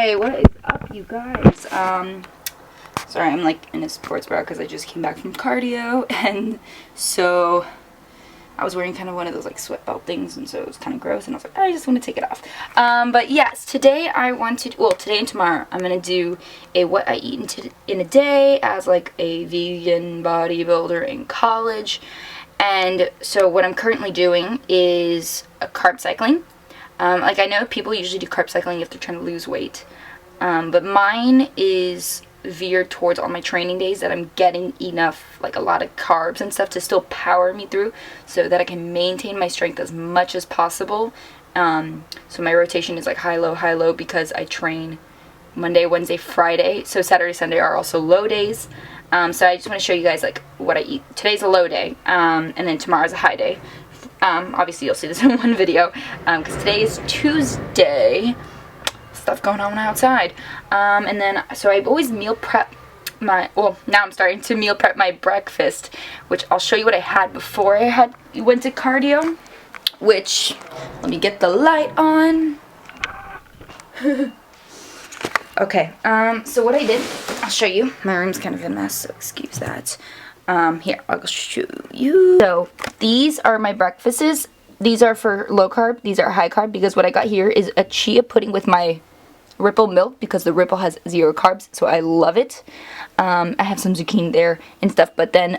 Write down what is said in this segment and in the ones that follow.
Hey, what is up, you guys? Sorry, I'm like in a sports bra because I just came back from cardio, and so I was wearing kind of one of those like sweat belt things, and so it was kind of gross, and I was like, I just want to take it off. But yes, today I wanted, well, today and tomorrow, I'm going to do a what I eat in a day as like a vegan bodybuilder in college. And so what I'm currently doing is a carb cycling. Like I know people usually do carb cycling if they're trying to lose weight, but mine is veered towards on my training days that I'm getting enough, like a lot of carbs and stuff to still power me through so that I can maintain my strength as much as possible. So my rotation is like high, low because I train Monday, Wednesday, Friday. So Saturday, Sunday are also low days. So I just want to show you guys like what I eat. Today's a low day, and then tomorrow's a high day. Obviously you'll see this in one video, because today is Tuesday. Stuff going on outside. And then, so I always meal prep my, well, now I'm starting to meal prep my breakfast, which I'll show you what I had before I went to cardio, which, let me get the light on. Okay, so what I did, I'll show you. My room's kind of a mess, so excuse that. Here, I'll show you. So, these are my breakfasts. These are for low carb, these are high carb, because what I got here is a chia pudding with my Ripple milk, because the Ripple has 0 carbs, so I love it. I have some zucchini there and stuff, but then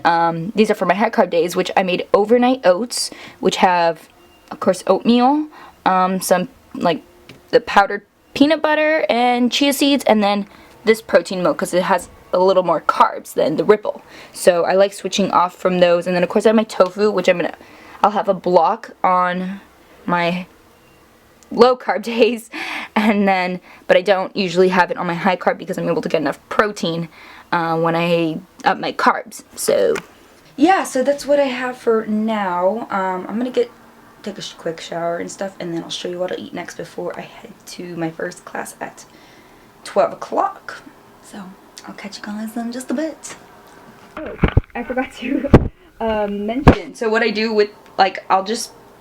these are for my high carb days, which I made overnight oats, which have, of course, oatmeal, some, like, the powdered peanut butter and chia seeds, and then this protein milk, because it has a little more carbs than the Ripple. So I like switching off from those, and then of course I have my tofu, which I'll have a block on my low carb days, and then, but I don't usually have it on my high carb because I'm able to get enough protein when I up my carbs. So yeah, so that's what I have for now. I'm gonna take a quick shower and stuff, and then I'll show you what I'll eat next before I head to my first class at 12 o'clock. So I'll catch you guys in just a bit. Oh, I forgot to mention. So what I do with, like,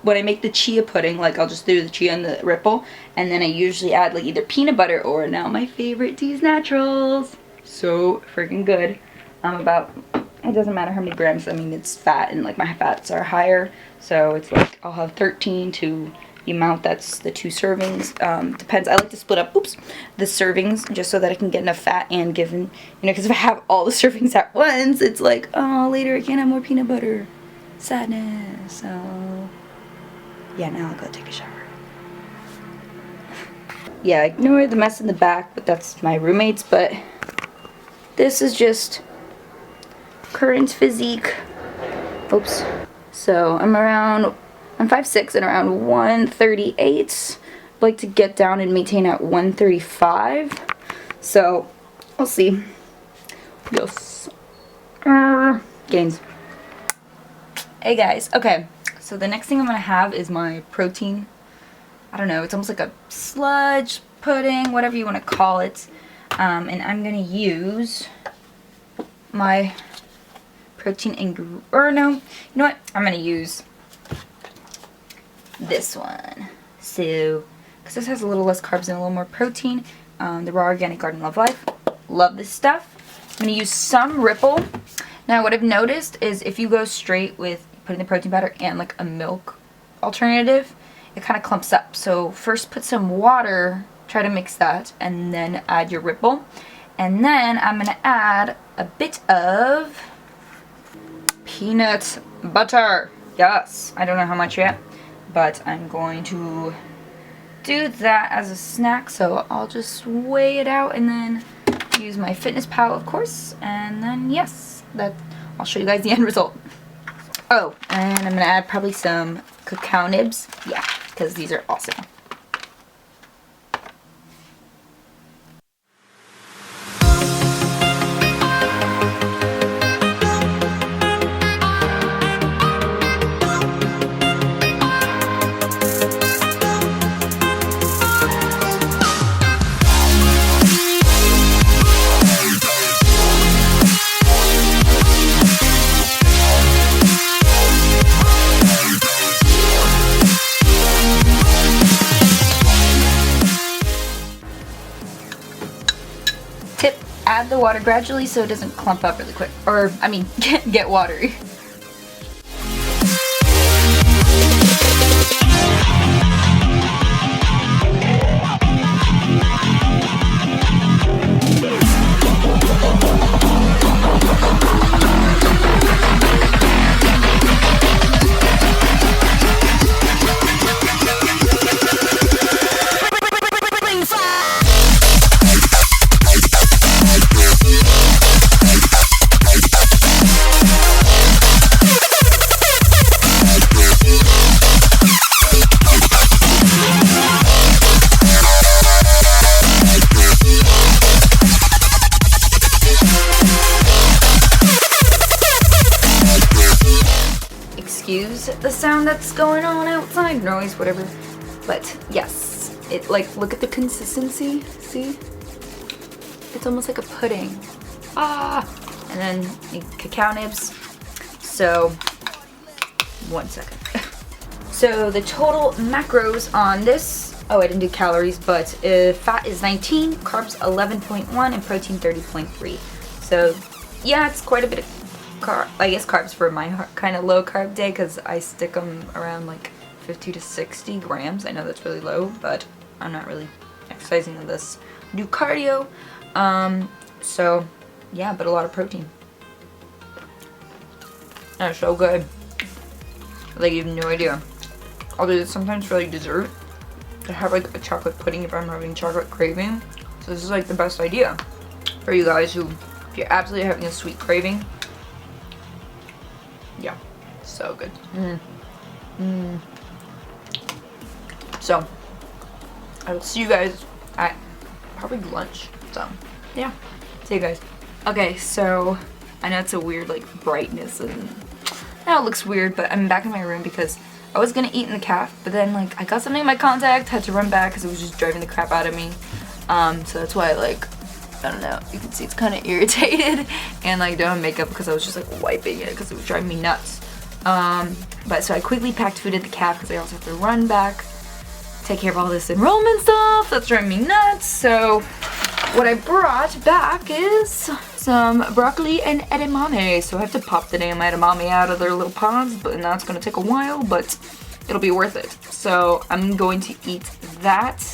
when I make the chia pudding, like, I'll just do the chia and the Ripple, and then I usually add, like, either peanut butter or, now my favorite, T's Naturals. So freaking good. It doesn't matter how many grams, I mean, it's fat, and, like, my fats are higher, so it's, like, I'll have 13 to the amount that's the 2 servings. Depends. I like to split up, the servings just so that I can get enough fat and because if I have all the servings at once, it's like, oh, later I can't have more peanut butter. Sadness. So, yeah, now I'll go take a shower. Yeah, ignore the mess in the back, but that's my roommate's, but this is just current physique. Oops. So, I'm 5'6" and around 138. I'd like to get down and maintain at 135. So, we'll see. Yes. Gains. Hey guys. Okay. So the next thing I'm going to have is my protein. I don't know. It's almost like a sludge pudding, whatever you want to call it. And I'm going to use my protein or no. You know what? I'm going to use this one. So, because this has a little less carbs and a little more protein. The Raw Organic Garden Love Life. Love this stuff. I'm going to use some Ripple. Now, what I've noticed is if you go straight with putting the protein powder and like a milk alternative, it kind of clumps up. So, first put some water, try to mix that, and then add your Ripple. And then I'm going to add a bit of peanut butter. Yes, I don't know how much yet, but I'm going to do that as a snack, so I'll just weigh it out and then use my Fitness Pal, of course, and then yes, I'll show you guys the end result. Oh, and I'm gonna add probably some cacao nibs, yeah, because these are awesome. Tip, add the water gradually so it doesn't clump up really quick. Or, I mean, get watery. Excuse the sound that's going on outside, noise, whatever. But yes, it like, look at the consistency, see? It's almost like a pudding. Ah! And then cacao nibs. So, 1 second. So the total macros on this, oh, I didn't do calories, but fat is 19, carbs 11.1, and protein 30.3. So yeah, it's quite a bit of I guess carbs for my kind of low carb day, because I stick them around like 50 to 60 grams. I know that's really low, but I'm not really exercising in this. I do cardio, so yeah, but a lot of protein. That's so good. Like, you have no idea. I'll do this sometimes for like dessert. I have like a chocolate pudding if I'm having chocolate craving. So this is like the best idea for you guys who, if you're absolutely having a sweet craving. Yeah, so good. So, I will see you guys at probably lunch. So, yeah, see you guys. Okay, so I know it's a weird like brightness and now it looks weird, but I'm back in my room because I was gonna eat in the caf, but then like I got something in my contact, had to run back because it was just driving the crap out of me. So that's why like, I don't know, you can see it's kind of irritated, and like don't have makeup because I was just like wiping it because it was driving me nuts. But so I quickly packed food at the caf because I also have to run back, take care of all this enrollment stuff that's driving me nuts. So what I brought back is some broccoli and edamame. So I have to pop the damn edamame out of their little pods, but now it's gonna take a while, but it'll be worth it. So I'm going to eat that.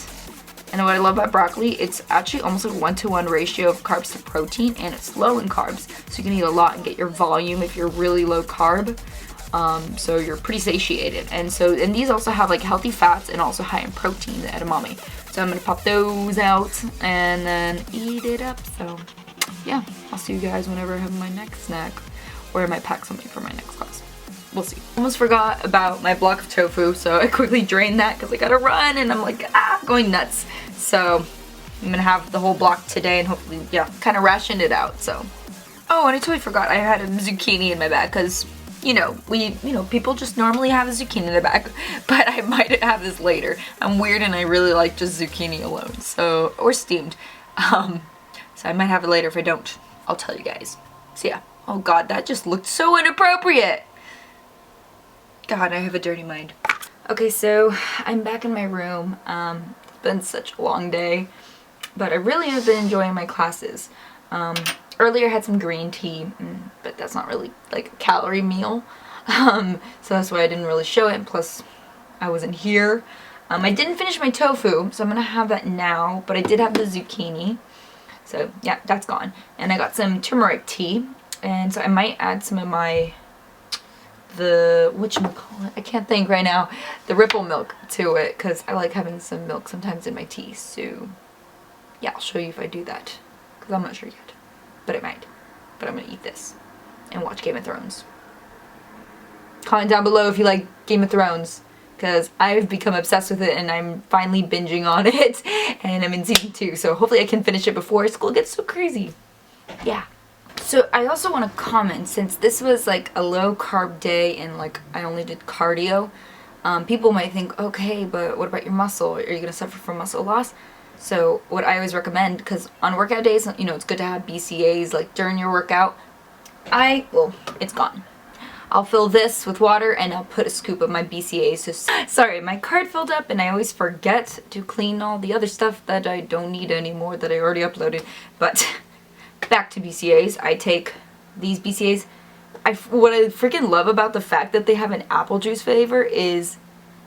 And what I love about broccoli, it's actually almost like a 1-to-1 ratio of carbs to protein, and it's low in carbs. So you can eat a lot and get your volume if you're really low carb. So you're pretty satiated. And these also have like healthy fats and also high in protein, the edamame. So I'm gonna pop those out and then eat it up. So yeah, I'll see you guys whenever I have my next snack, or I might pack something for my next class. We'll see. Almost forgot about my block of tofu, so I quickly drained that because I gotta run and I'm like, going nuts. So I'm gonna have the whole block today and hopefully, yeah, kind of rationed it out. So, oh, and I totally forgot I had a zucchini in my bag because, people just normally have a zucchini in their bag, but I might have this later. I'm weird and I really like just zucchini alone, so, or steamed. So I might have it later. If I don't, I'll tell you guys. So yeah. Oh God, that just looked so inappropriate. God, I have a dirty mind. Okay, so I'm back in my room. It's been such a long day, but I really have been enjoying my classes. Earlier I had some green tea, but that's not really like a calorie meal. So that's why I didn't really show it, and plus I wasn't here. I didn't finish my tofu, so I'm gonna have that now, but I did have the zucchini. So yeah, that's gone. And I got some turmeric tea, and so I might add some of my, whatchamacallit, I can't think right now, the Ripple milk to it, because I like having some milk sometimes in my tea. So yeah, I'll show you if I do that, because I'm not sure yet, but I might. But I'm gonna eat this and watch Game of Thrones. Comment down below if you like Game of Thrones, because I've become obsessed with it and I'm finally binging on it, and I'm in season 2, so hopefully I can finish it before school gets so crazy. Yeah. So I also want to comment, since this was like a low carb day and like I only did cardio, people might think, okay, but what about your muscle? Are you going to suffer from muscle loss? So what I always recommend, because on workout days, it's good to have BCAAs like during your workout. Well, it's gone. I'll fill this with water and I'll put a scoop of my BCAAs. So sorry, my card filled up and I always forget to clean all the other stuff that I don't need anymore that I already uploaded. But back to BCAAs. I take these BCAAs. What I freaking love about the fact that they have an apple juice flavor is,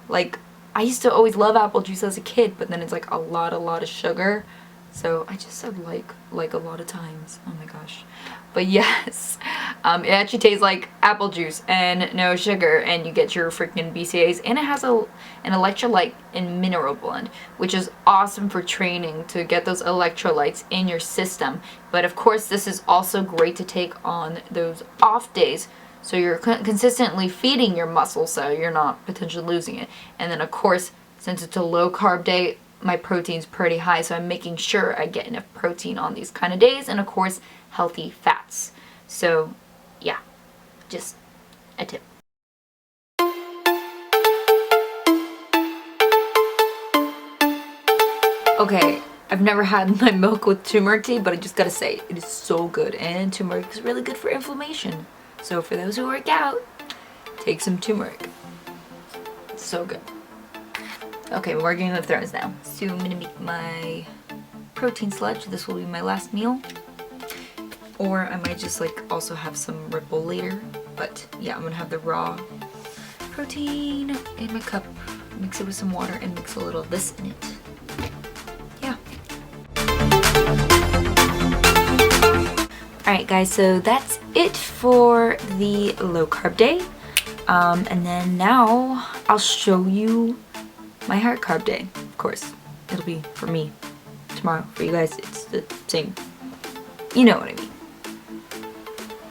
like, I used to always love apple juice as a kid, but then it's like a lot of sugar. So I just said like a lot of times. Oh my gosh. But yes, it actually tastes like apple juice and no sugar, and you get your freaking BCAAs, and it has an electrolyte and mineral blend, which is awesome for training to get those electrolytes in your system. But of course, this is also great to take on those off days, so you're consistently feeding your muscle so you're not potentially losing it. And then of course, since it's a low carb day, my protein's pretty high, so I'm making sure I get enough protein on these kind of days, and of course healthy fats. So yeah, just a tip. Okay, I've never had my milk with turmeric tea, but I just gotta say, it is so good, and turmeric is really good for inflammation. So for those who work out, take some turmeric. It's so good. Okay, we're working with throws now. So I'm gonna make my protein sludge. This will be my last meal. Or I might just like also have some Ripple later. But yeah, I'm gonna have the raw protein in my cup, mix it with some water, and mix a little of this in it. Yeah. Alright guys, so that's it for the low carb day. And then now I'll show you my high carb day. Of course, it'll be for me tomorrow. For you guys, it's the same. You know what I mean.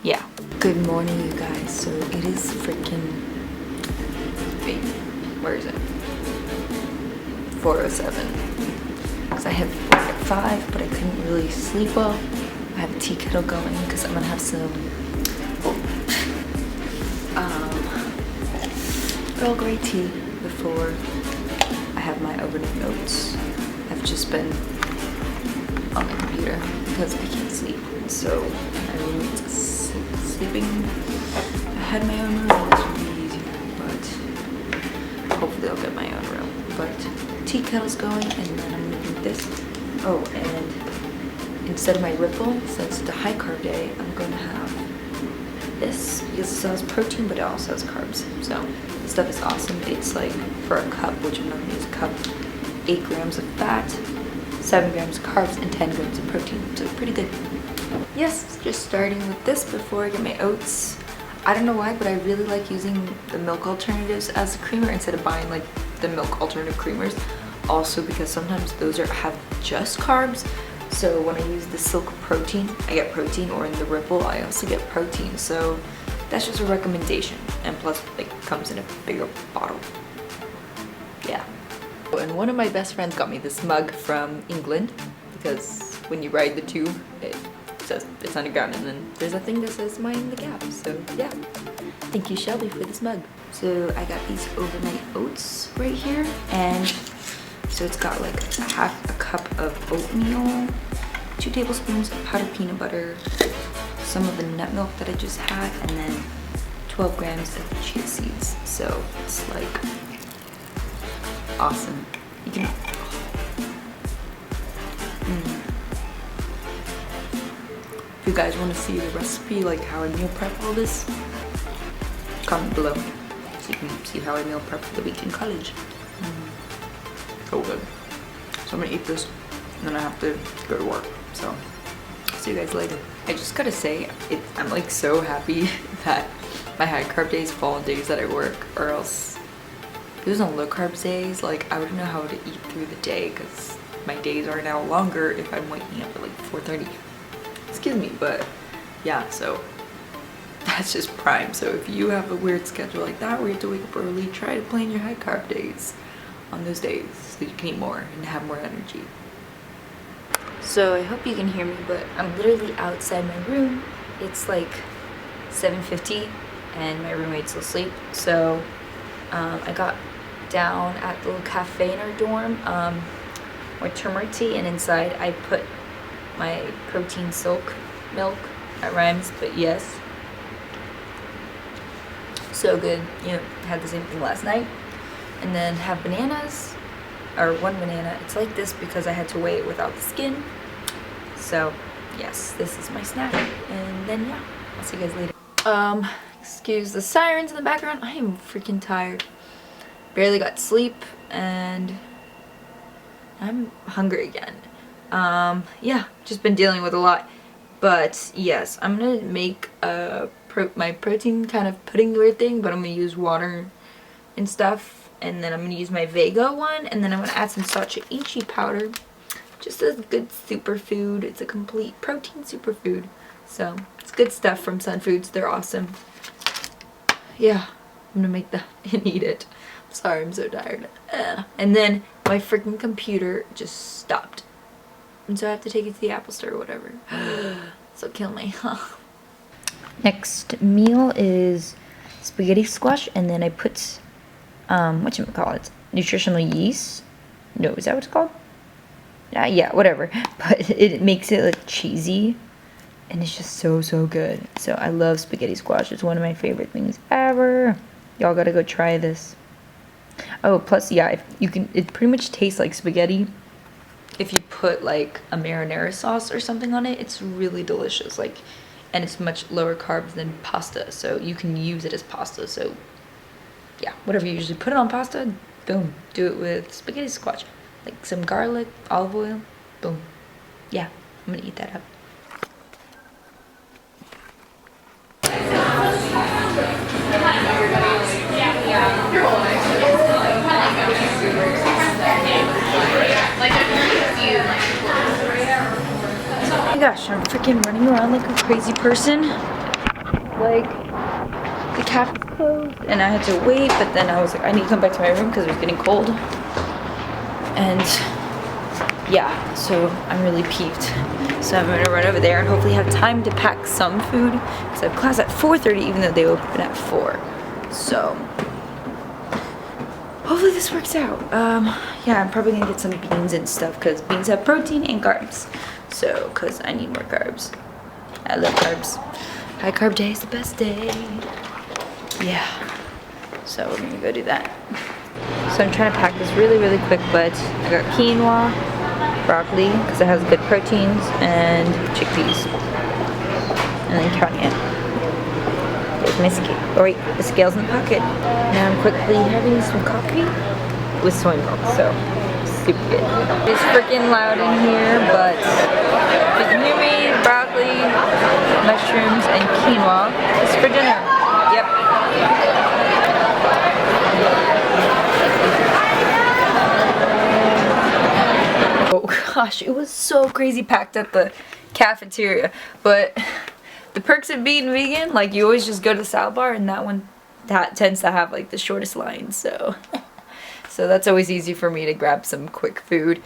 Yeah. Good morning, you guys. So it is freaking... Wait, where is it? 4:07. Because I had work at 5, but I couldn't really sleep well. I have a tea kettle going because I'm gonna have some Earl Grey tea before I have my overnight oats. I've just been on the computer because I can't sleep. So my roommate's sleeping. I had my own room, this would be easier, but hopefully I'll get my own room. But tea kettle's going, and then I'm gonna do this. Oh, and instead of my Ripple, since it's a high carb day, I'm gonna have this because it has protein, but it also has carbs. So this stuff is awesome. It's like for a cup, which I'm not gonna use a cup, 8 grams of fat, 7 grams of carbs, and 10 grams of protein. So pretty good. Yes, just starting with this before I get my oats. I don't know why, but I really like using the milk alternatives as a creamer instead of buying like the milk alternative creamers. Also because sometimes those have just carbs. So when I use the Silk protein, I get protein, or in the Ripple, I also get protein. So that's just a recommendation. And plus, it comes in a bigger bottle. Yeah. And one of my best friends got me this mug from England, because when you ride the tube, it says it's underground, and then there's a thing that says Mind the Gap. So yeah, thank you, Shelby, for this mug. So I got these overnight oats right here, and so it's got like half a cup of oatmeal, 2 tablespoons of powdered peanut butter, some of the nut milk that I just had, and then 12 grams of chia seeds. So it's like awesome. You can If you guys want to see the recipe, like how I meal prep all this, comment below so you can see how I meal prep for the week in college. So good. So I'm gonna eat this and then I have to go to work. So see you guys later. I just gotta say, I'm like so happy that my high carb days fall on days that I work, or else if it was on low carb days, like I wouldn't know how to eat through the day, because my days are now longer if I'm waking up at like 4:30. Excuse me, but yeah, so that's just prime. So if you have a weird schedule like that where you have to wake up early, try to plan your high carb days on those days so you can eat more and have more energy. So I hope you can hear me, but I'm literally outside my room. It's like 7:50 and my roommate's asleep. So I got down at the little cafe in our dorm with turmeric tea, and inside I put my protein Silk milk. That rhymes, but yes. So good. You know, had the same thing last night. And then have bananas, or one banana. It's like this because I had to weigh it without the skin. So yes, this is my snack. And then yeah, I'll see you guys later. Excuse the sirens in the background. I am freaking tired. Barely got sleep and I'm hungry again. Yeah, just been dealing with a lot. But yes, I'm gonna make my protein kind of pudding weird thing, but I'm gonna use water and stuff, and then I'm gonna use my Vega one, and then I'm gonna add some Sacha-ichi powder, just as good superfood. It's a complete protein superfood, so it's good stuff from Sun Foods. They're awesome. Yeah, I'm gonna make that and eat it. Sorry, I'm so tired. And then my freaking computer just stopped, and so I have to take it to the Apple Store or whatever. So kill me. Next meal is spaghetti squash, and then I put whatchamacallit, nutritional yeast. No, is that what it's called? Yeah, whatever. But it makes it like cheesy, and it's just so good. So I love spaghetti squash. It's one of my favorite things ever. Y'all gotta go try this. Oh, plus yeah, you can. It pretty much tastes like spaghetti. If you put like a marinara sauce or something on it, it's really delicious. Like. And it's much lower carbs than pasta, so you can use it as pasta. So yeah, whatever you usually put it on pasta, boom, do it with spaghetti squash. Like some garlic, olive oil, boom. Yeah, I'm gonna eat that up. Oh my gosh, I'm freaking running around like a crazy person. Like, the cafe closed and I had to wait, but then I was like, I need to come back to my room because it was getting cold. And yeah, so I'm really peeved. So I'm gonna run over there and hopefully have time to pack some food because I have class at 4:30 even though they open at 4. So hopefully this works out. Yeah, I'm probably gonna get some beans and stuff because beans have protein and carbs. So, because I need more carbs. I love carbs. High carb day is the best day. Yeah. So we're gonna go do that. So I'm trying to pack this really quick, but I got quinoa, broccoli, because it has good proteins, and chickpeas. And then counting it. There's my scale. Oh wait, the scale's in the pocket. Now I'm quickly having some coffee with soy milk, so super good. It's freaking loud in here, but you can hear me, broccoli, mushrooms, and quinoa. It's for dinner. Yep. Oh gosh, it was so crazy packed at the cafeteria, but the perks of being vegan, like you always just go to the salad bar, and that tends to have like the shortest line, so so that's always easy for me to grab some quick food.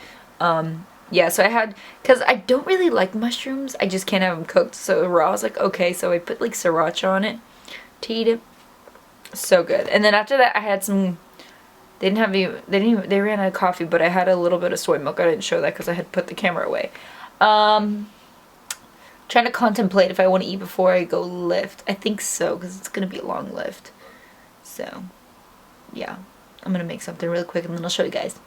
Yeah, so I had, because I don't really like mushrooms, I just can't have them cooked, so raw. I was like, okay, so I put like sriracha on it to eat it. So good. And then after that I had some, they ran out of coffee, but I had a little bit of soy milk. I didn't show that because I had put the camera away. Trying to contemplate if I want to eat before I go lift. I think so, because it's going to be a long lift. So, yeah. I'm going to make something really quick and then I'll show you guys.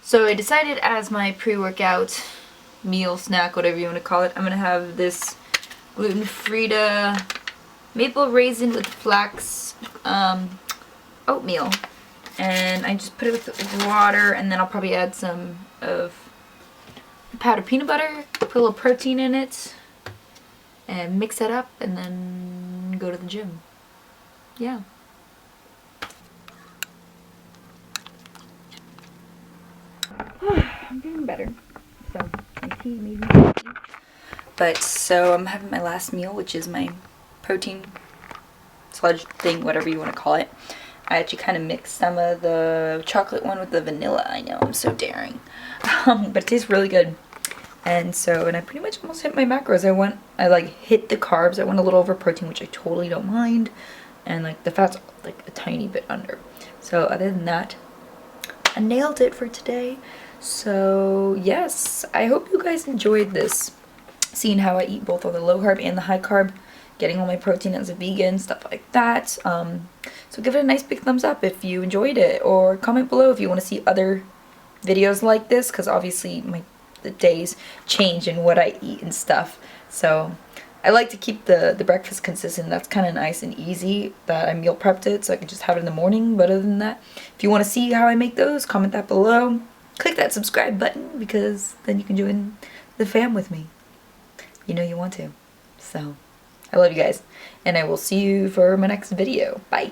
So I decided as my pre-workout meal, snack, whatever you want to call it, I'm going to have this gluten-free maple raisin with flax oatmeal. And I just put it with water, and then I'll probably add some of powdered peanut butter, put a little protein in it, and mix that up, and then go to the gym. Yeah. I'm getting better. So, my tea made me happy. But, so I'm having my last meal, which is my protein sludge thing, whatever you want to call it. I actually kind of mixed some of the chocolate one with the vanilla. I know, I'm so daring. But it tastes really good. And so, and I pretty much almost hit my macros. I like hit the carbs. I went a little over protein, which I totally don't mind. And like the fat's like a tiny bit under. So other than that, I nailed it for today. So yes, I hope you guys enjoyed this. Seeing how I eat both on the low carb and the high carb. getting all my protein as a vegan, stuff like that. So give it a nice big thumbs up if you enjoyed it, or comment below if you want to see other videos like this, because obviously the days change and what I eat and stuff. So I like to keep the breakfast consistent. That's kind of nice and easy that I meal prepped it so I can just have it in the morning. But other than that, if you want to see how I make those, comment that below. Click that subscribe button, because then you can join the fam with me. You know you want to. So I love you guys, and I will see you for my next video. Bye.